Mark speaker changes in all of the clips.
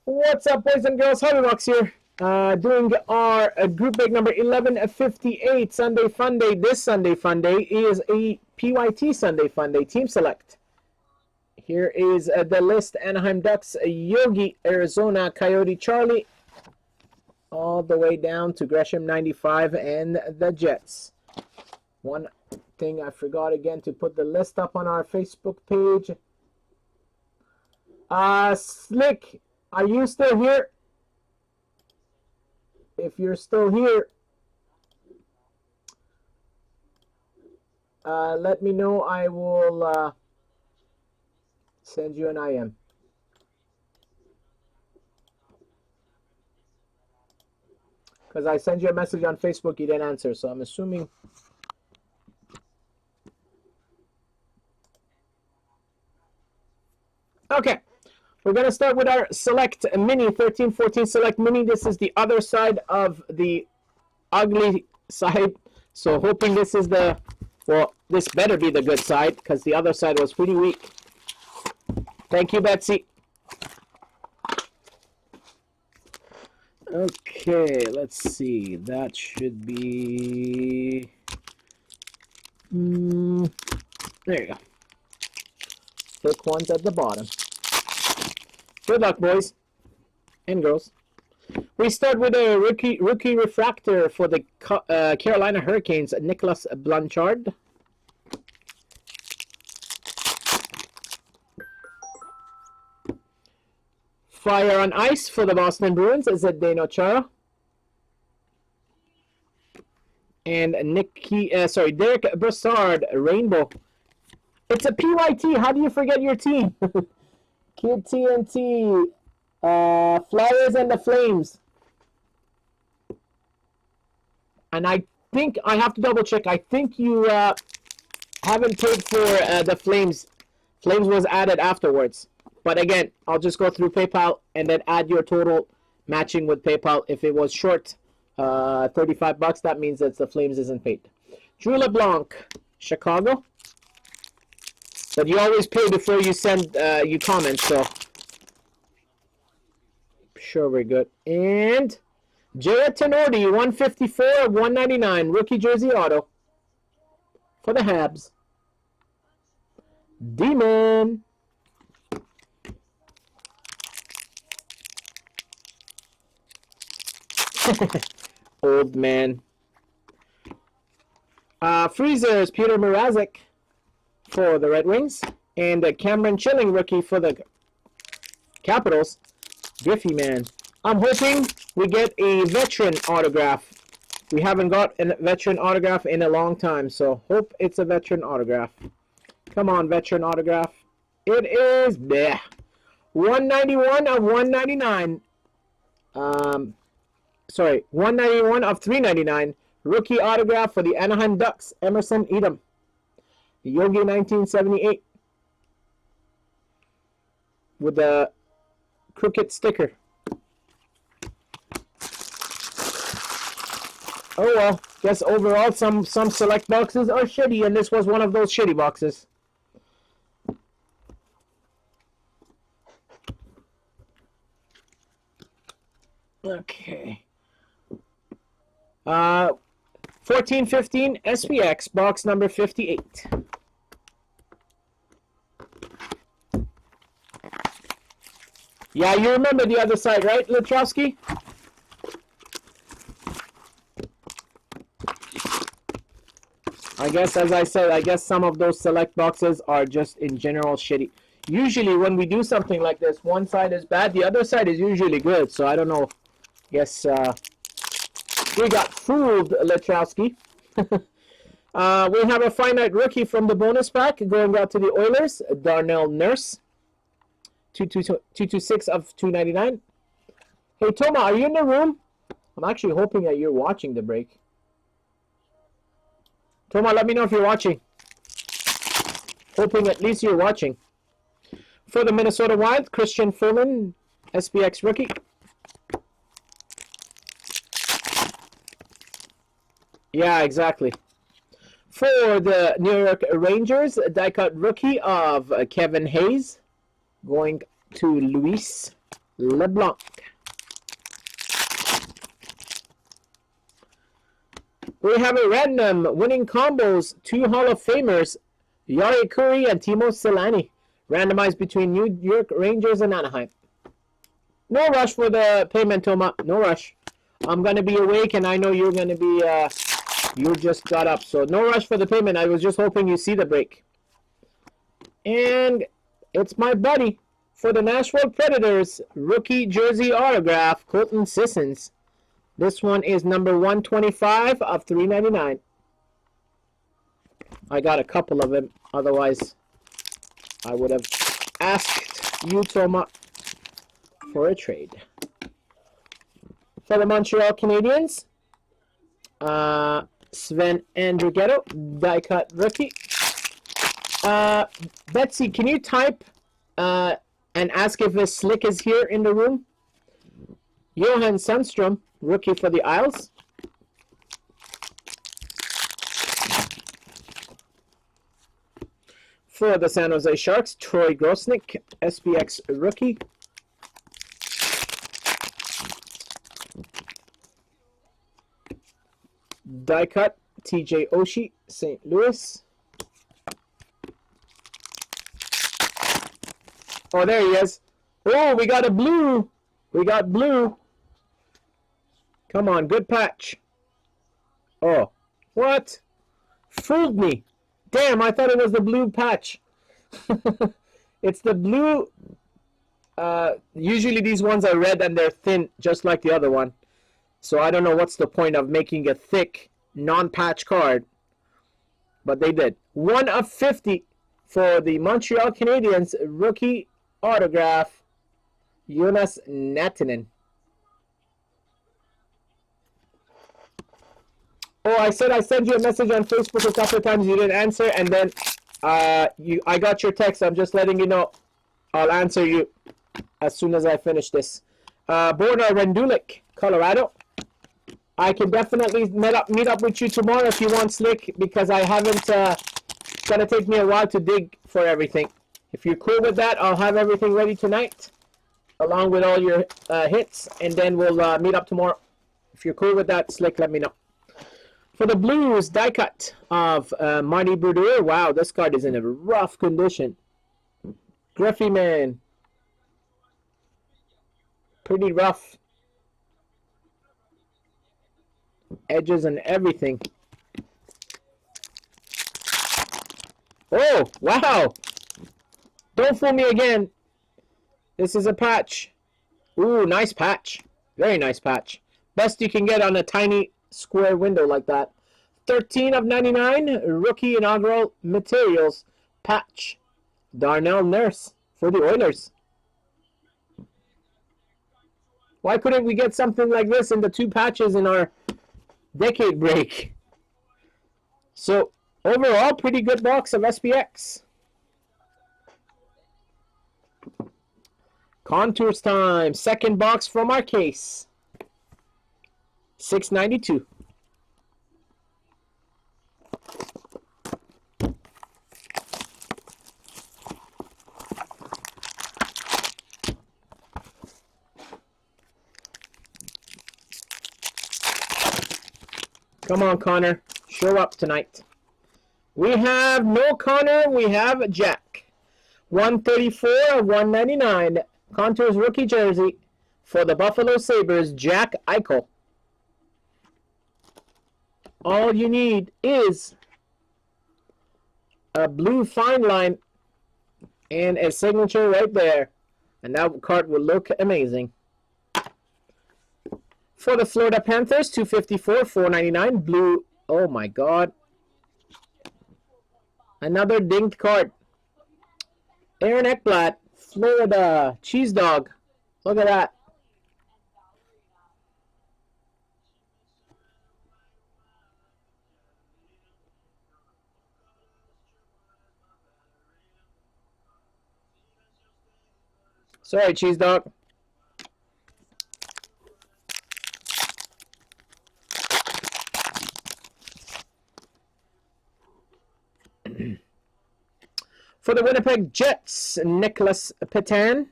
Speaker 1: What's up, boys and girls? Hobbybox here. Doing our group break number 1158, Sunday Funday. This Sunday Funday is a PYT Sunday Funday team select. Here is the list: Anaheim Ducks, Yogi, Arizona, Coyote Charlie, all the way down to Gresham 95 and the Jets. One thing I forgot again to put the list up on our Facebook page. Slick, are you still here? If you're still here, let me know. I will send you an IM. Because I sent you a message on Facebook, you didn't answer, so I'm assuming. Okay. We're going to start with our Select Mini, 1314 Select Mini. This is the other side of the ugly side. So hoping this is the, well, this better be the good side because the other side was pretty weak. Thank you, Betsy. Okay, let's see. That should be... there you go. Thick ones at the bottom. Good luck, boys and girls. We start with a rookie refractor for the Carolina Hurricanes, Nicholas Blanchard. Fire on Ice for the Boston Bruins is Zdeno Chara. And Derek Brassard, Rainbow. It's a PYT. How do you forget your team? Kid TNT, Flyers and the Flames. And I think, I have to double check, I think you haven't paid for the Flames. Flames was added afterwards. But again, I'll just go through PayPal and then add your total matching with PayPal. If it was short, $35, that means that the Flames isn't paid. Drew LeBlanc, Chicago. But you always pay before you send, you comment, so. Sure, we're good. And Jared Tenorti, 154 of 199, rookie jersey auto for the Habs. Demon. Old man. Freezers, Peter Mrazek for the Red Wings, and Cameron Chilling, rookie for the Capitals. Griffey, man. I'm hoping we get a veteran autograph. We haven't got a veteran autograph in a long time, so hope it's a veteran autograph. Come on, veteran autograph. It is there. 191 of 199. 191 of 399. Rookie autograph for the Anaheim Ducks, Emerson Edom. Yogi 1978 with the crooked sticker. Oh well, guess overall some select boxes are shitty, and this was one of those shitty boxes. Okay. 1415 SPX, box number 58. Yeah, you remember the other side, right, Letrowski? I guess, as I said, I guess some of those select boxes are just in general shitty. Usually when we do something like this, one side is bad, the other side is usually good. So I don't know. Guess we got fooled, Letrowski. We have a finite rookie from the bonus pack going out to the Oilers, Darnell Nurse. 226 of 299. Hey, Toma, are you in the room? I'm actually hoping that you're watching the break. Toma, let me know if you're watching. Hoping at least you're watching. For the Minnesota Wild, Christian Furlan, SPX rookie. Yeah, exactly. For the New York Rangers, a die-cut rookie of Kevin Hayes. Going to Luis LeBlanc. We have a random winning combos, 2 Hall of Famers, Yari Curry and Timo Solani, randomized between New York Rangers and Anaheim. No rush for the payment, Toma. No rush. I'm going to be awake, and I know you're going to be, you just got up. So no rush for the payment. I was just hoping you see the break. And it's my buddy for the Nashville Predators, rookie jersey autograph, Colton Sissons. This one is number 125 of 399. I got a couple of them. Otherwise, I would have asked you, Toma, for a trade. For the Montreal Canadiens, Sven Andrighetto, die-cut rookie. Betsy, can you type and ask if this Slick is here in the room? Johan Sundstrom, rookie for the Isles. For the San Jose Sharks, Troy Grosnick, SPX rookie. Die cut, TJ Oshie, St. Louis. Oh, there he is. Oh, we got a blue. We got blue. Come on, good patch. Oh, what? Fooled me. Damn, I thought it was the blue patch. It's the blue. Usually these ones are red and they're thin, just like the other one. So I don't know what's the point of making a thick, non-patch card. But they did. 1 of 50 for the Montreal Canadiens rookie autograph, Jonas Nattinen. Oh, I said I sent you a message on Facebook a couple of times. You didn't answer, and then I got your text. I'm just letting you know. I'll answer you as soon as I finish this. Borna Rendulic, Colorado. I can definitely meet up with you tomorrow if you want, Slick, because I haven't. It's gonna take me a while to dig for everything. If you're cool with that, I'll have everything ready tonight, along with all your hits, and then we'll meet up tomorrow. If you're cool with that, Slick, let me know. For the Blues, die cut of Marty Brodeur. Wow, this card is in a rough condition. Griffey, man. Pretty rough. Edges and everything. Oh, wow. Don't fool me again. This is a patch. Ooh, nice patch. Very nice patch. Best you can get on a tiny square window like that. 13 of 99, rookie inaugural materials patch. Darnell Nurse for the Oilers. Why couldn't we get something like this in the 2 patches in our decade break? So, overall, pretty good box of SPX. Contours time. Second box from our case. $6.92. Come on, Connor. Show up tonight. We have no Connor. We have Jack. 134 of 199. Contours rookie jersey for the Buffalo Sabres, Jack Eichel. All you need is a blue fine line and a signature right there. And that card will look amazing. For the Florida Panthers, 254, 499, blue. Oh my God. Another dinged card. Aaron Ekblad, Florida, Cheese Dog. Look at that. Sorry, Cheese Dog. For the Winnipeg Jets, Nicholas Petan.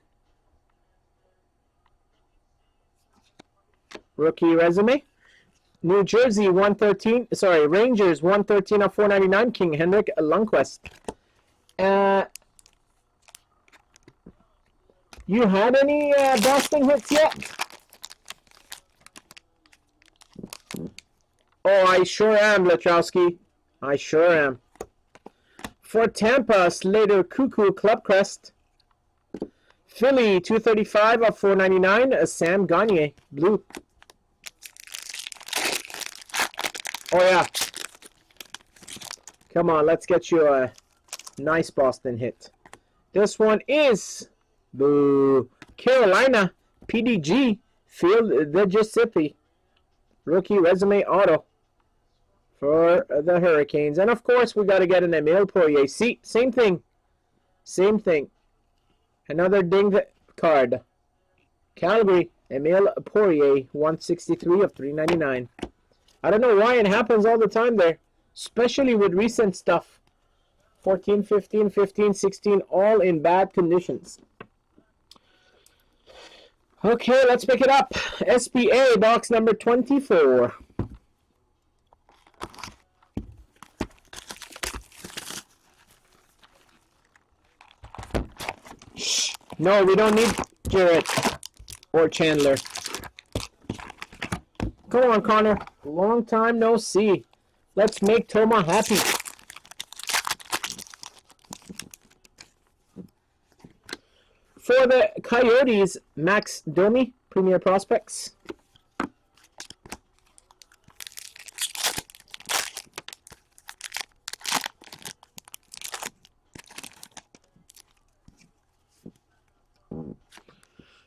Speaker 1: Rookie resume. New Jersey 113. Sorry, Rangers 113 of 499. King Henrik Lundqvist. You had any Boston hits yet? Oh, I sure am, Latrowski. I sure am. For Tampa, Slater Cuckoo Club Crest. Philly 235 of 499. Sam Gagner, blue. Oh yeah. Come on, let's get you a nice Boston hit. This one is boo, Carolina PDG Field the Giuseppe rookie resume auto for the Hurricanes. And of course, we got to get an Emile Poirier. See, same thing. Same thing. Another dinged card. Calgary, Emile Poirier, 163 of 399. I don't know why it happens all the time there, especially with recent stuff. 14, 15, 15, 16, all in bad conditions. Okay, let's pick it up. SBA box number 24. Shh. No, we don't need Jarrett or Chandler. Come on, Connor. Long time no see. Let's make Toma happy. For the Coyotes, Max Domi, Premier Prospects.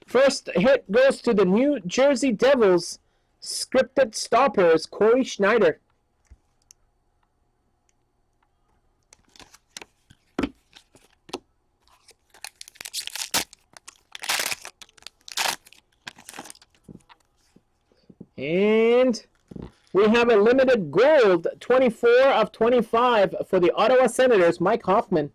Speaker 1: First hit goes to the New Jersey Devils, Scripted Stoppers, Corey Schneider. And we have a limited gold, 24 of 25 for the Ottawa Senators, Mike Hoffman.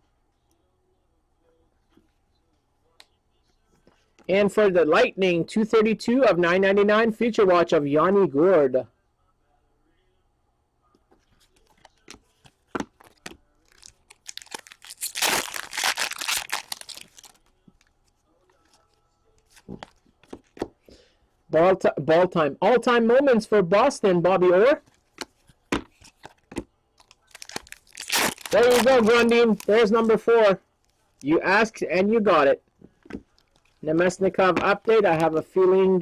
Speaker 1: And for the Lightning, 232 of 999, Future Watch of Yanni Gourde. Ball time. All-time moments for Boston, Bobby Orr. There you go, Grundin. There's number 4. You asked and you got it. Nemesnikov update. I have a feeling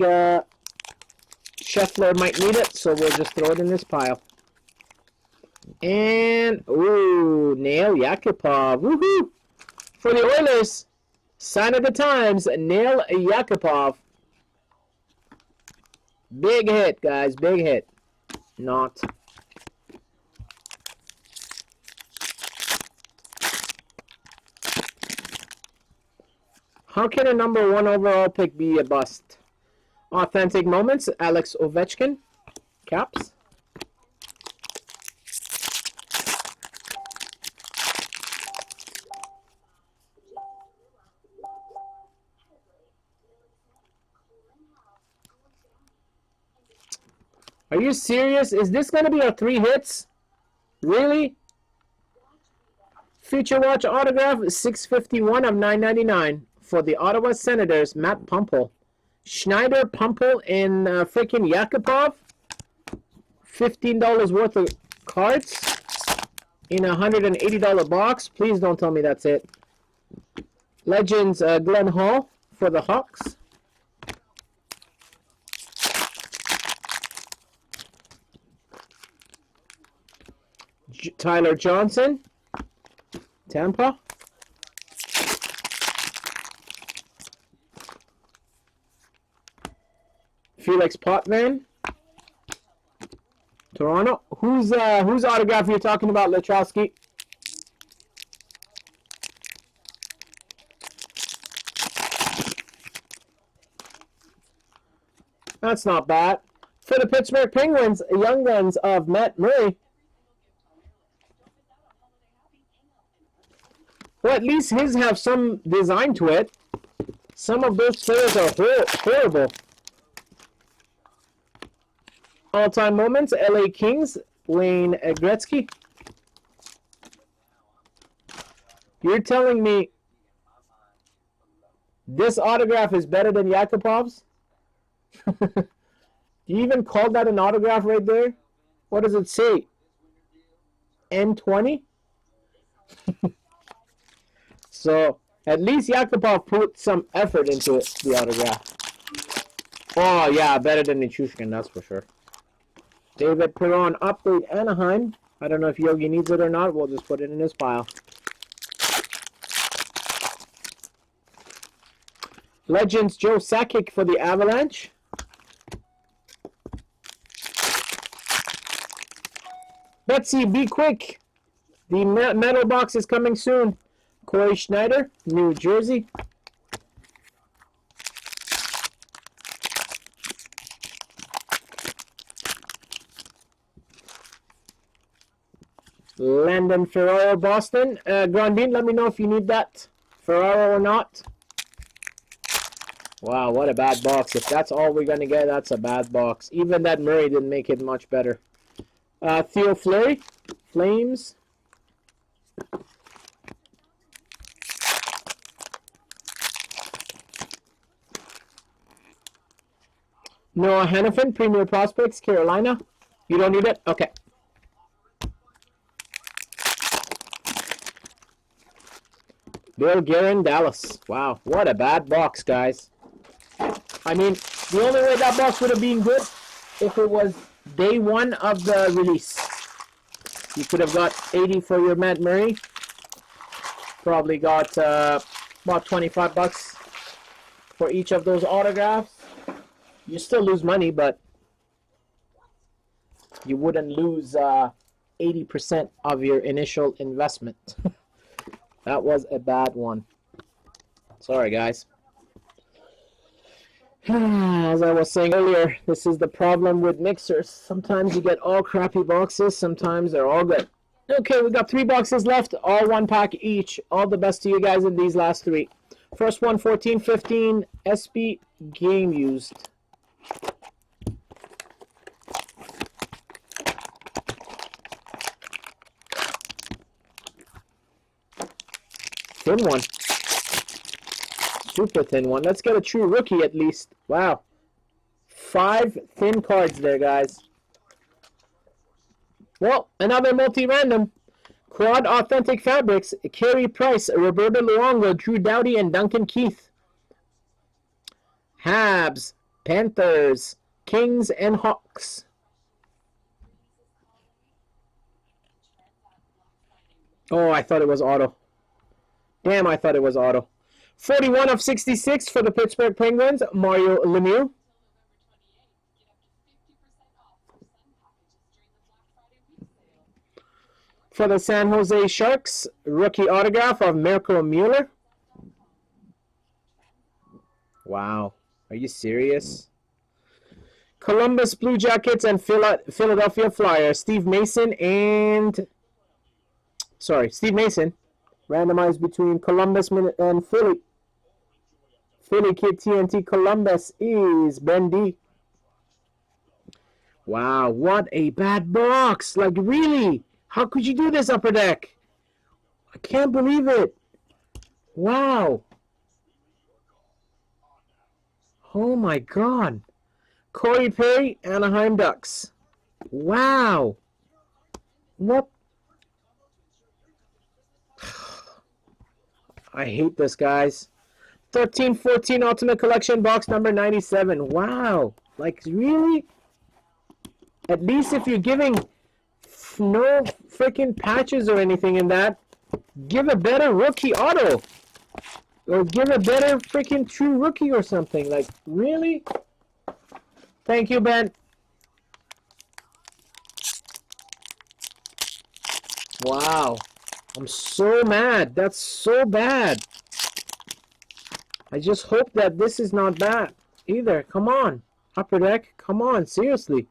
Speaker 1: Scheffler might need it, so we'll just throw it in this pile. And, ooh, Nail Yakupov. Woohoo! For the Oilers, sign of the times, Nail Yakupov. Big hit, guys. Big hit. Not. How can a number 1 overall pick be a bust? Authentic moments, Alex Ovechkin. Caps. Are you serious? Is this going to be our 3 hits? Really? Future Watch autograph, 651 of 999 for the Ottawa Senators, Matt Pumple. Schneider, Pumple, and freaking Yakupov. $15 worth of cards in a $180 box. Please don't tell me that's it. Legends, Glenn Hall for the Hawks. Tyler Johnson, Tampa. Felix Potvin, Toronto. Whose autograph you're talking about, Latrowski? That's not bad. For the Pittsburgh Penguins, Young Guns of Matt Murray. Well, at least his have some design to it. Some of those players are horrible. All-time moments, LA Kings, Wayne Gretzky. You're telling me this autograph is better than Yakupov's? You even called that an autograph right there? What does it say? N20? So, at least Yakupov put some effort into it, the autograph. Oh, yeah, better than Nichushkin, that's for sure. David Perron, update Anaheim. I don't know if Yogi needs it or not. We'll just put it in his pile. Legends, Joe Sakic for the Avalanche. Betsy, be quick. The metal box is coming soon. Corey Schneider, New Jersey. Landon Ferraro, Boston. Grandin, let me know if you need that. Ferraro or not. Wow, what a bad box. If that's all we're going to get, that's a bad box. Even that Murray didn't make it much better. Theo Fleury, Flames. Noah Hannafin, Premier Prospects, Carolina. You don't need it? Okay. Bill Guerin, Dallas. Wow, what a bad box, guys. I mean, the only way that box would have been good if it was day one of the release. You could have got 80 for your Matt Murray. Probably got about 25 bucks for each of those autographs. You still lose money, but you wouldn't lose 80% of your initial investment. That was a bad one. Sorry, guys. As I was saying earlier, this is the problem with mixers. Sometimes you get all crappy boxes, sometimes they're all good. Okay, we got 3 boxes left, all 1 pack each. All the best to you guys in these last 3. First one, 14-15 SB Game Used. Thin one. Super thin one. Let's get a true rookie at least. Wow. 5 thin cards there, guys. Well, another multi-random. Quad Authentic Fabrics. Carey Price, Roberto Luongo, Drew Doughty, and Duncan Keith. Habs, Panthers, Kings, and Hawks. Oh, I thought it was auto. Damn, I thought it was auto. 41 of 66 for the Pittsburgh Penguins, Mario Lemieux. For the San Jose Sharks, rookie autograph of Mirko Mueller. Wow, are you serious? Columbus Blue Jackets and Philadelphia Flyers, Steve Mason and... Sorry, Steve Mason. Randomized between Columbus and Philly. Philly Kid TNT Columbus is Ben D. Wow, what a bad box. Like, really? How could you do this, Upper Deck? I can't believe it. Wow. Oh, my God. Corey Perry, Anaheim Ducks. Wow. What? I hate this, guys. 13-14 Ultimate Collection box number 97. Wow. Like, really? At least if you're giving no freaking patches or anything in that, give a better rookie auto. Or give a better freaking true rookie or something. Like, really? Thank you, Ben. Wow. I'm so mad. That's so bad. I just hope that this is not bad either. Come on. Upper Deck. Come on. Seriously.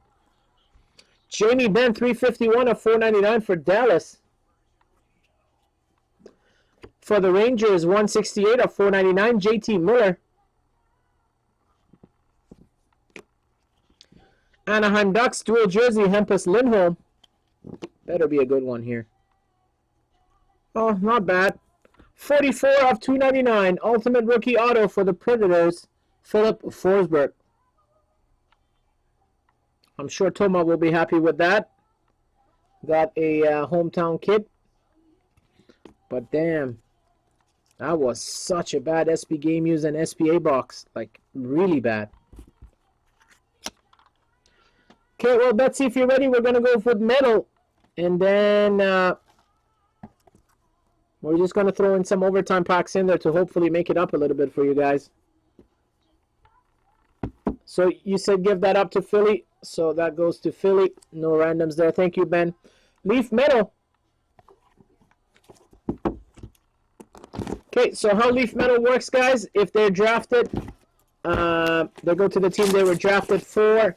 Speaker 1: Jamie Benn, 351 of 499 for Dallas. For the Rangers, 168 of 499. JT Miller. Anaheim Ducks, dual jersey, Hampus Lindholm. Better be a good one here. Oh, not bad. 44 of 299. Ultimate rookie auto for the Predators, Philip Forsberg. I'm sure Toma will be happy with that. Got a hometown kid. But damn, that was such a bad SP Game Use and SPA box. Like, really bad. Okay, well, Betsy, if you're ready, we're going to go for metal. And then we're just going to throw in some overtime packs in there to hopefully make it up a little bit for you guys. So you said give that up to Philly. So that goes to Philly. No randoms there. Thank you, Ben. Leaf metal. Okay, so how Leaf metal works, guys, if they're drafted, they go to the team they were drafted for.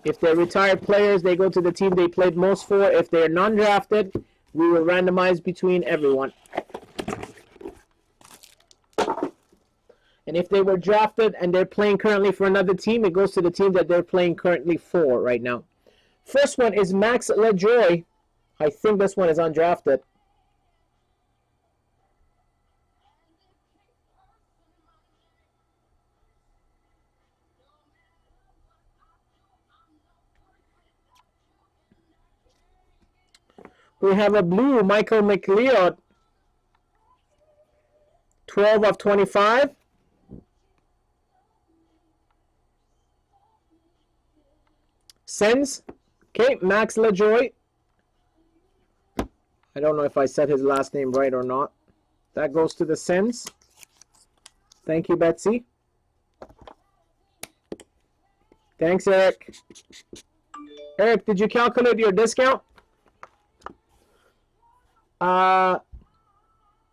Speaker 1: If they're retired players, they go to the team they played most for. If they're non-drafted, we will randomize between everyone. And if they were drafted and they're playing currently for another team, it goes to the team that they're playing currently for right now. First one is Max LaJoie. I think this one is undrafted. We have a blue Michael McLeod. 12 of 25. Sens. Okay, Max LaJoie. I don't know if I said his last name right or not. That goes to the Sens. Thank you, Betsy. Thanks, Eric. Eric, did you calculate your discount?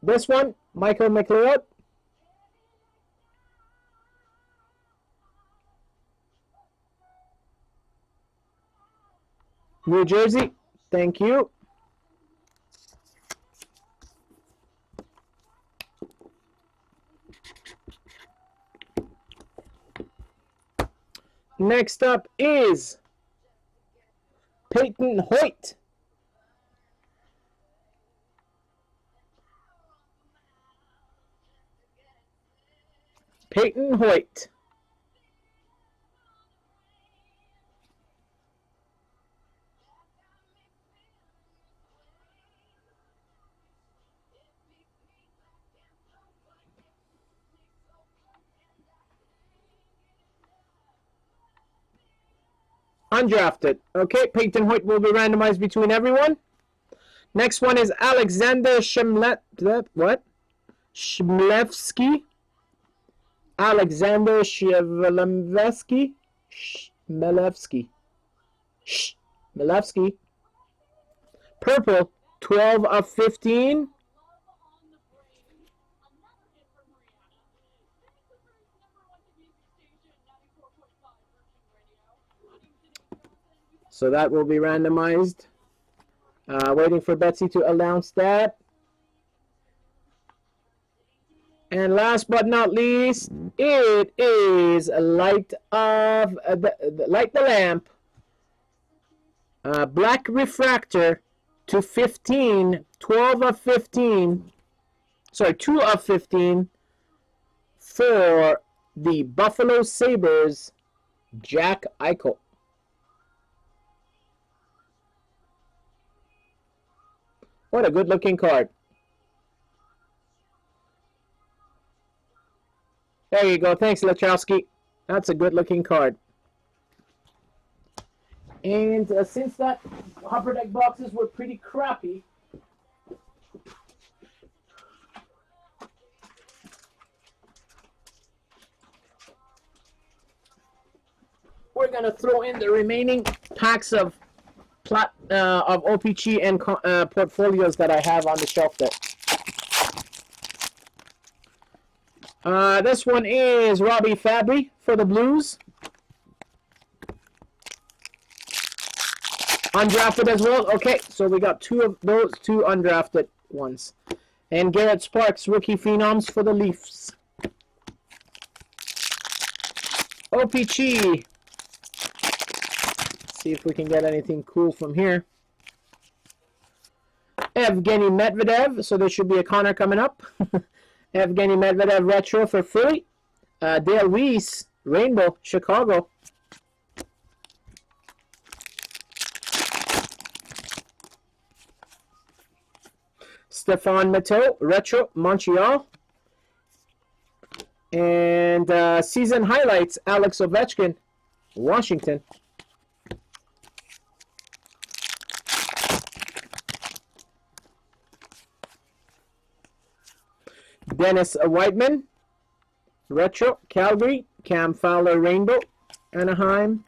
Speaker 1: This one, Michael McLeod. New Jersey. Thank you. Next up is Peyton Hoyt. Peyton Hoyt. Undrafted. Okay, Peyton Hoyt will be randomized between everyone. Next one is Alexander Shmlevsky. Alexander Shmlevsky. Shmlevsky. Purple, 12 of 15. So that will be randomized. Waiting for Betsy to announce that. And last but not least, it is Light the Lamp. Black Refractor to 15. 12 of 15. Sorry, 2 of 15 for the Buffalo Sabres, Jack Eichel. What a good-looking card. There you go. Thanks, Lachowski. That's a good-looking card. And since that Upper Deck boxes were pretty crappy, we're going to throw in the remaining packs of OPG and portfolios that I have on the shelf there. This one is Robbie Fabry for the Blues. Undrafted as well. Okay, so we got two of those, two undrafted ones. And Garrett Sparks, rookie phenoms for the Leafs. OPG. See if we can get anything cool from here. Evgeny Medvedev. So there should be a Connor coming up. Evgeny Medvedev retro for Philly. Dale Weiss, Rainbow, Chicago. Stefan Matteau, retro, Montreal. And season highlights, Alex Ovechkin, Washington. Dennis Whiteman, retro, Calgary. Cam Fowler, Rainbow, Anaheim.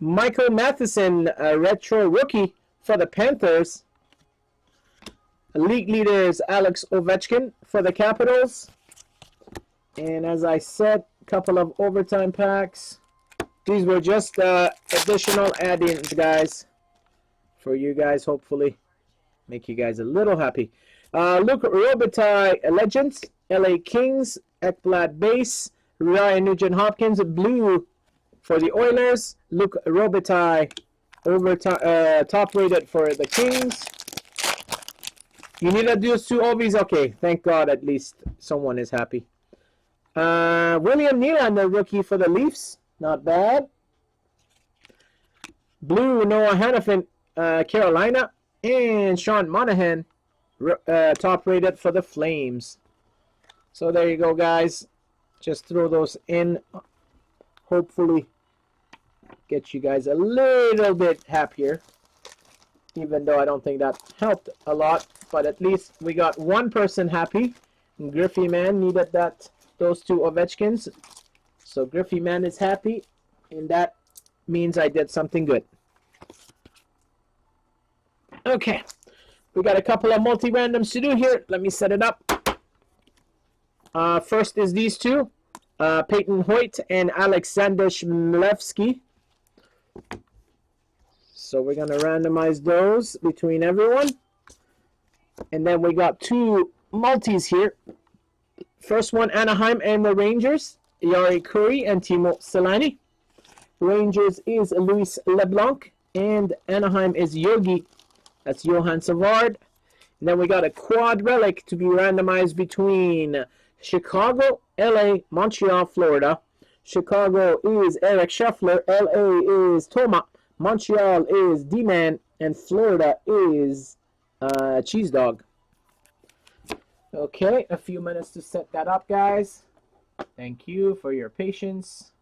Speaker 1: Michael Matheson, retro rookie for the Panthers. League leaders, Alex Ovechkin for the Capitals. And as I said, a couple of overtime packs. These were just additional add-ins, guys, for you guys, hopefully. Make you guys a little happy. Luke Robitaille, Legends, LA Kings, Ekblad Base, Ryan Nugent-Hopkins, Blue for the Oilers. Luke Robitaille, top rated for the Kings. You need to do 2 Obies? Okay, thank God at least someone is happy. William Nylander, rookie for the Leafs. Not bad. Blue, Noah Hannafin, Carolina. And Sean Monahan, top rated for the Flames. So there you go, guys. Just throw those in. Hopefully get you guys a little bit happier. Even though I don't think that helped a lot. But at least we got one person happy. And Griffey Man needed those 2 Ovechkins. So Griffey Man is happy. And that means I did something good. Okay, we got a couple of multi-randoms to do here. Let me set it up. First is these 2, Peyton Hoyt and Alexander Shmlevsky. So we're going to randomize those between everyone. And then we got 2 multis here. First one, Anaheim and the Rangers, Yari Curry and Timo Solani. Rangers is Luis LeBlanc, and Anaheim is Yogi. That's Johan Savard. And then we got a quad relic to be randomized between Chicago, LA, Montreal, Florida. Chicago is Eric Scheffler. LA is Toma. Montreal is D-Man. And Florida is Cheese Dog. Okay, a few minutes to set that up, guys. Thank you for your patience.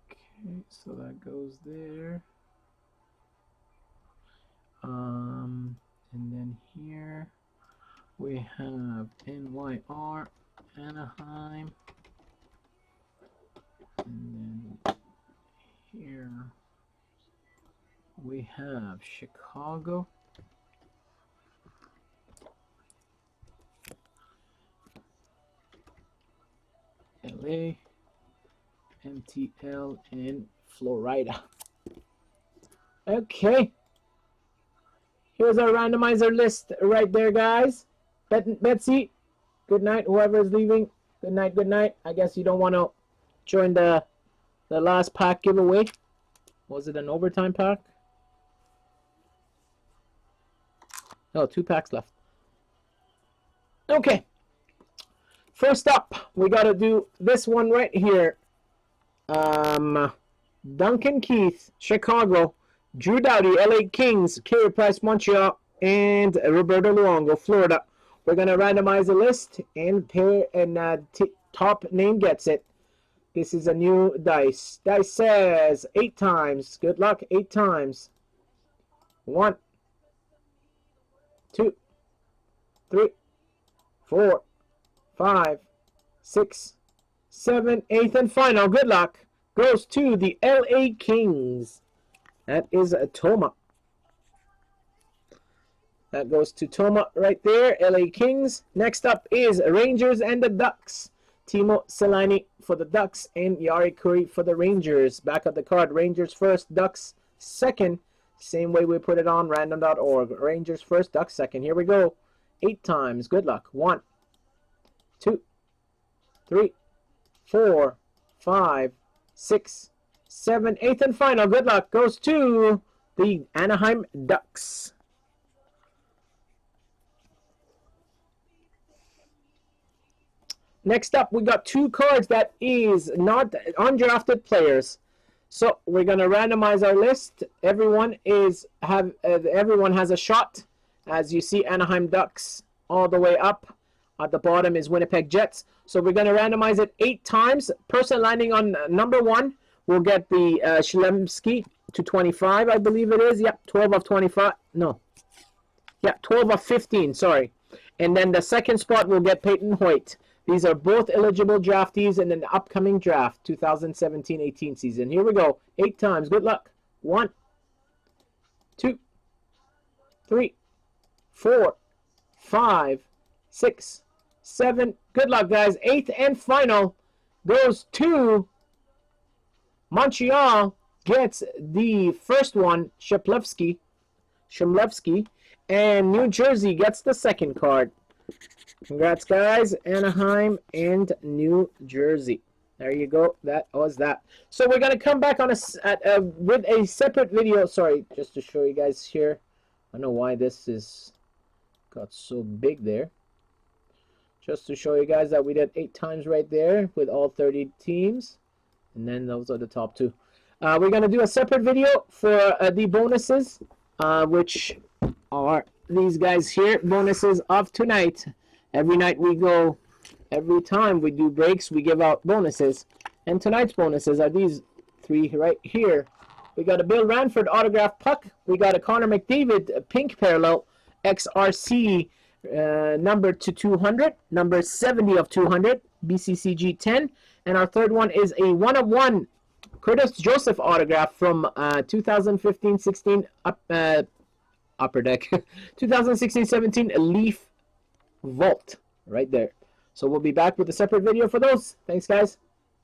Speaker 1: Okay, so that goes there. And then here we have NYR, Anaheim, and then here we have Chicago, LA, MTL, and Florida. Okay. Here's our randomizer list right there, guys. Betsy, good night. Whoever is leaving, good night, good night. I guess you don't want to join the last pack giveaway. Was it an overtime pack? No, 2 packs left. Okay. First up, we got to do this one right here. Duncan Keith, Chicago. Drew Doughty, LA Kings, Carey Price, Montreal, and Roberto Luongo, Florida. We're going to randomize the list and top name gets it. This is a new dice. Dice says 8 times. Good luck, 8 times. 1, 2, 3, 4, 5, 6, 7, 8th, and final. Good luck. Goes to the LA Kings. That is a Toma. That goes to Toma right there, LA Kings. Next up is Rangers and the Ducks. Timo Selänne for the Ducks and Jari Kurri for the Rangers. Back of the card, Rangers first, Ducks second. Same way we put it on random.org. Rangers first, Ducks second. Here we go. 8 times. Good luck. 1, 2, 3, 4, 5, 6, 7, 8th and final. Good luck goes to the Anaheim Ducks. Next up, we got 2 cards that is not undrafted players. So we're gonna randomize our list. Everyone has a shot. As you see, Anaheim Ducks all the way up. At the bottom is Winnipeg Jets. So we're gonna randomize it 8 times. Person landing on number 1 will get the Schlemski to 25, I believe it is. Yep, 12 of 25. No. Yeah, 12 of 15. Sorry. And then the second spot will get Peyton Hoyt. These are both eligible draftees in an upcoming draft, 2017-18 season. Here we go. 8 times. Good luck. 1, 2, 3, 4, 5, 6, 7. Good luck, guys. 8th and final goes to Montreal. Gets the first one, Shemlevsky. And New Jersey gets the second card. Congrats, guys. Anaheim and New Jersey. There you go. That was that. So we're going to come back on with a separate video. Sorry, just to show you guys here. I don't know why this is got so big there. Just to show you guys that we did 8 times right there with all 30 teams. And then those are the top 2. We're going to do a separate video for the bonuses, which are these guys here. Bonuses of tonight. Every night we go, every time we do breaks, we give out bonuses. And tonight's bonuses are these 3 right here. We got a Bill Ranford autograph puck. We got a Connor McDavid pink parallel XRC number to 200, number 70 of 200, BCCG 10. And our third one is a 1-of-1 Curtis Joseph autograph from 2015-16 Upper Deck. 2016-17 Leaf Vault right there. So we'll be back with a separate video for those. Thanks, guys.